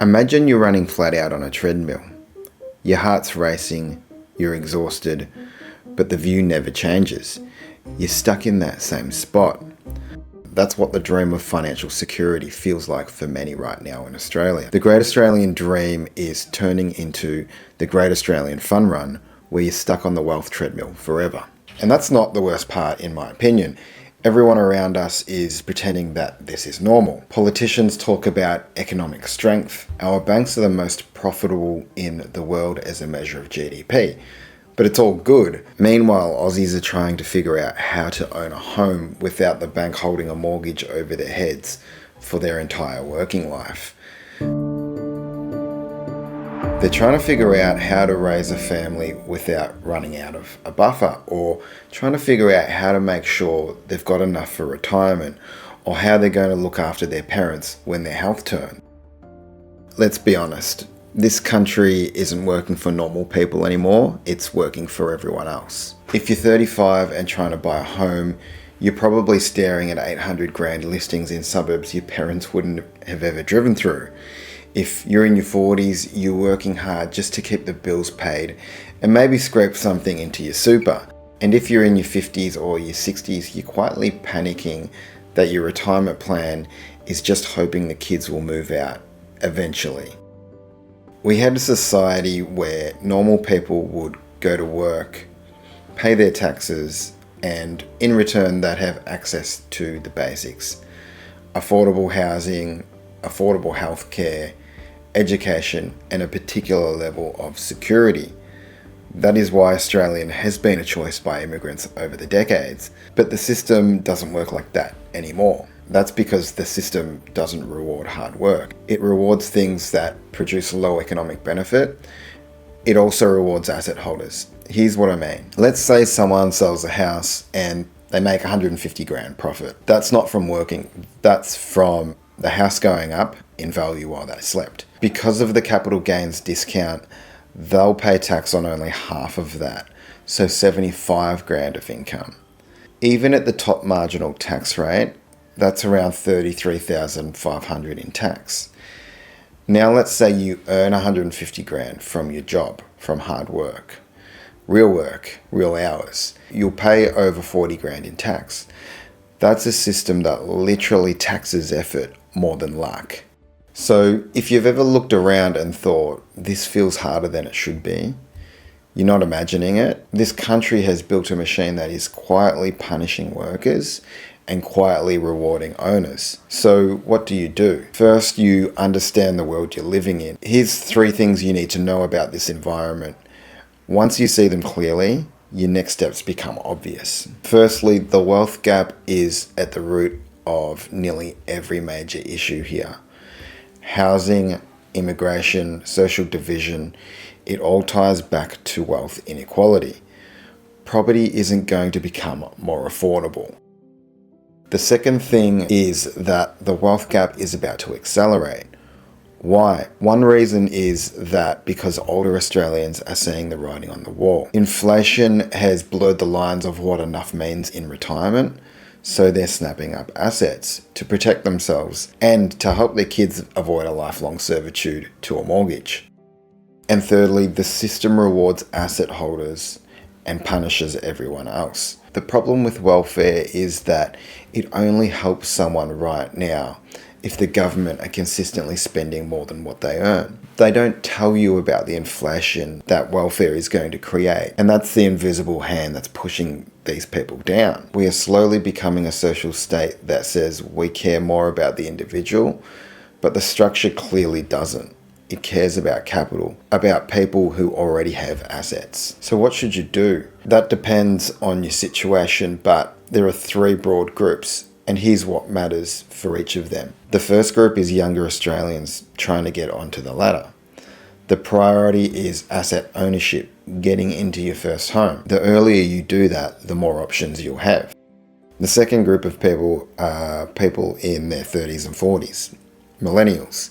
Imagine you're running flat out on a treadmill. Your heart's racing, you're exhausted, but the view never changes. You're stuck in that same spot. That's what the dream of financial security feels like for many right now in Australia. The Great Australian Dream is turning into the Great Australian Fun Run, where you're stuck on the wealth treadmill forever. And that's not the worst part, in my opinion. Everyone around us is pretending that this is normal. Politicians talk about economic strength. Our banks are the most profitable in the world as a measure of GDP. But it's all good. Meanwhile, Aussies are trying to figure out how to own a home without the bank holding a mortgage over their heads for their entire working life. They're trying to figure out how to raise a family without running out of a buffer, or trying to figure out how to make sure they've got enough for retirement, or how they're going to look after their parents when their health turns. Let's be honest, this country isn't working for normal people anymore, it's working for everyone else. If you're 35 and trying to buy a home, you're probably staring at 800 grand listings in suburbs your parents wouldn't have ever driven through. If you're in your 40s, you're working hard just to keep the bills paid and maybe scrape something into your super. And if you're in your 50s or your 60s, you're quietly panicking that your retirement plan is just hoping the kids will move out eventually. We had a society where normal people would go to work, pay their taxes, and in return they'd have access to the basics: affordable housing, affordable healthcare, education, and a particular level of security. That is why Australian has been a choice by immigrants over the decades. But the system doesn't work like that anymore. That's because the system doesn't reward hard work. It rewards things that produce low economic benefit. It also rewards asset holders. Here's what I mean. Let's say someone sells a house and they make 150 grand profit. That's not from working. That's from the house going up in value while they slept. Because of the capital gains discount, they'll pay tax on only half of that, so 75 grand of income. Even at the top marginal tax rate, that's around 33,500 in tax. Now let's say you earn 150 grand from your job, from hard work, real hours. You'll pay over 40 grand in tax. That's a system that literally taxes effort more than luck. So if you've ever looked around and thought, this feels harder than it should be, you're not imagining it. This country has built a machine that is quietly punishing workers and quietly rewarding owners. So what do? First, you understand the world you're living in. Here's 3 things you need to know about this environment. Once you see them clearly, your next steps become obvious. Firstly, the wealth gap is at the root of nearly every major issue here. Housing, immigration, social division, it all ties back to wealth inequality. Property isn't going to become more affordable. The second thing is that the wealth gap is about to accelerate. Why? One reason is that because older Australians are seeing the writing on the wall. Inflation has blurred the lines of what enough means in retirement, so they're snapping up assets to protect themselves and to help their kids avoid a lifelong servitude to a mortgage. And thirdly, the system rewards asset holders and punishes everyone else. The problem with welfare is that it only helps someone right now if the government are consistently spending more than what they earn. They don't tell you about the inflation that welfare is going to create, and that's the invisible hand that's pushing these people down. We are slowly becoming a social state that says we care more about the individual, but the structure clearly doesn't. It cares about capital, about people who already have assets. So what should you do? That depends on your situation, but there are 3 broad groups, and here's what matters for each of them. The first group is younger Australians trying to get onto the ladder. The priority is asset ownership, getting into your first home. The earlier you do that, the more options you'll have. The second group of people are people in their 30s and 40s, millennials.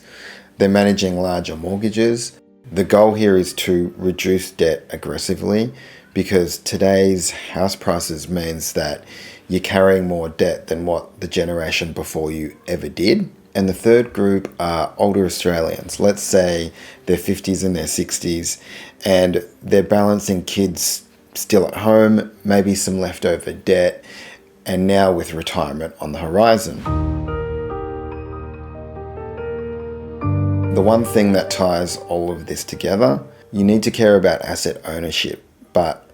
They're managing larger mortgages. The goal here is to reduce debt aggressively, because today's house prices means that you're carrying more debt than what the generation before you ever did. And the third group are older Australians. Let's say their 50s and their 60s, and they're balancing kids still at home, maybe some leftover debt, and now with retirement on the horizon. The one thing that ties all of this together, you need to care about asset ownership, but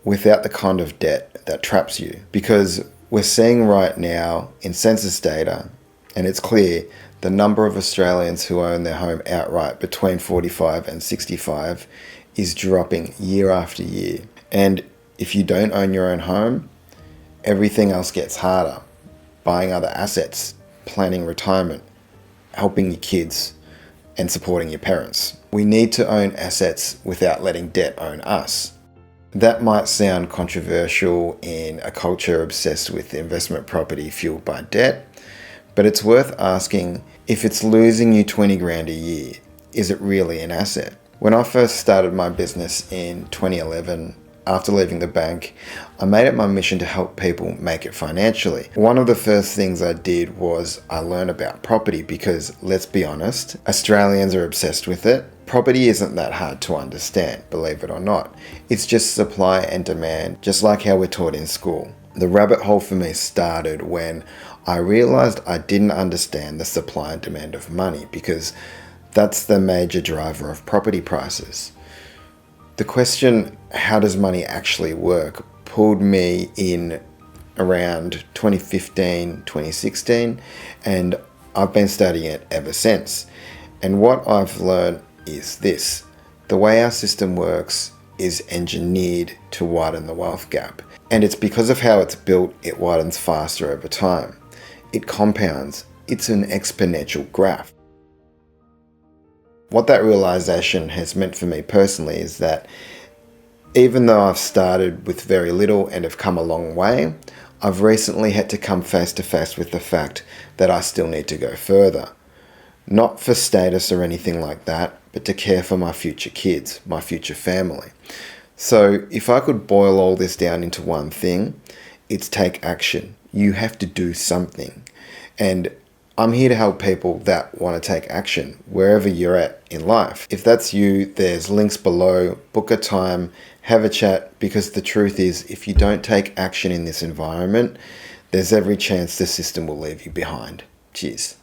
without the kind of debt that traps you. Because we're seeing right now in census data, and it's clear, the number of Australians who own their home outright between 45 and 65 is dropping year after year. And if you don't own your own home, everything else gets harder. Buying other assets, planning retirement, helping your kids, and supporting your parents. We need to own assets without letting debt own us. That might sound controversial in a culture obsessed with investment property fueled by debt, but it's worth asking, if it's losing you 20 grand a year, is it really an asset? When I first started my business in 2011, after leaving the bank, I made it my mission to help people make it financially. One of the first things I did was I learned about property because, let's be honest, Australians are obsessed with it. Property isn't that hard to understand, believe it or not. It's just supply and demand, just like how we're taught in school. The rabbit hole for me started when I realized I didn't understand the supply and demand of money, because that's the major driver of property prices. The question, how does money actually work, pulled me in around 2015, 2016, and I've been studying it ever since. And what I've learned is this: the way our system works is engineered to widen the wealth gap. And it's because of how it's built, it widens faster over time. It compounds. It's an exponential graph. What that realization has meant for me personally is that even though I've started with very little and have come a long way, I've recently had to come face to face with the fact that I still need to go further. Not for status or anything like that, but to care for my future kids, my future family. So if I could boil all this down into one thing, it's take action. You have to do something. And I'm here to help people that want to take action wherever you're at in life. If that's you, there's links below. Book a time, have a chat, because the truth is, if you don't take action in this environment, there's every chance the system will leave you behind. Cheers.